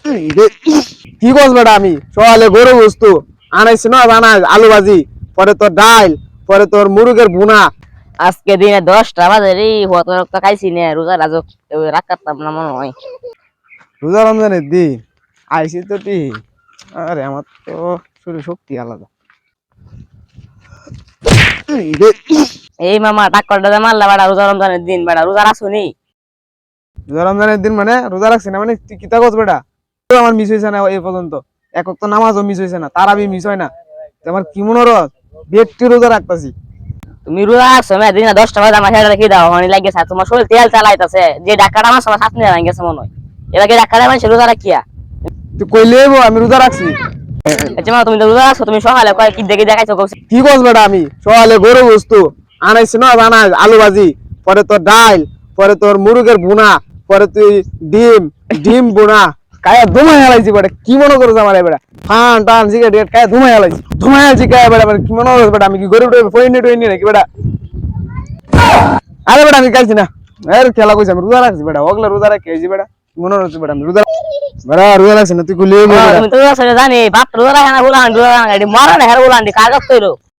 কি করছ বেটা আমি সকালে গরু বস্তু আনাইছি না বানাই আলু ভাজি পরে তোর ডাল পরে তোর মুরগের ভুনা আজকে দিনে 10টা বাজে রে হত রক্ত খাইছি না রোজা রাজক রাগ কাটতাম না মনে হয়। রোজা রমজানের দিন আইসি তো তুই আরে আমার তো শরীর শক্তি আলাদা এই মামা টাক্করটা মারলা বাড়া রোজা রমজানের দিন বাড়া রোজা রাখছনি? রোজা রমজানের দিন মানে রোজা রাখছি না মানে তুই কিতা করছ বেটা আমার মিস হয়েছে না এই পর্যন্ত একক তো নামাজও মিস হয়েছে না তারাবি মিস হয় না আমার কি মনে রস ব্যক্তি রোজা রাখতাছি তুমি রোজা রাখছো না দিনে 10টা বাজে আমার হেডা রেখে দাও হনি লাগেছে তোমার শরীর তেল চালাইতাছে যে ডাক্তার আমার সময় সাথে নিয়ে গেছে মনে হয় এবার কি ডাক্তার মানে রোজা রাখিয়া তুই কইলে আমি রোজা রাখছি আচ্ছা মা তুমি তো রোজা রাখছো তুমি সকালে কয় কি দেখে দেখাইছো কি করছ বেটা আমি সকালে গরু বস্তু আনাইছি না বানাই আলু ভাজি পরে তোর ডাল পরে তোর মুরগের ভুনা পরে তুই ডিম ডিম ভুনা কায়া ধুমাই হালাইছি বেটা কি মনে করছ আমার বেটা ফান টান সিগারেট কায়া ধুমাই হালাইছি ধুমাই হালাইছি কায়া বেটা মানে কি মনে করছ বেটা আমি কি গরিব ফইনি নাকি বেটা আরে বেটা আমি খাইছি না এর খেলা কইছি আমি রোজা রাখছি বেটা ওগলা রোজা রাখি আইছি বেটা মনে হচ্ছে বেটা আমি রোজা বেটা রোজা রাখছি না তুই কইলে তুমি তো রোজা জানি বাপ রোজা রাখা না বলান রোজা রাখা মরা না হের বলান কাগজ তৈরো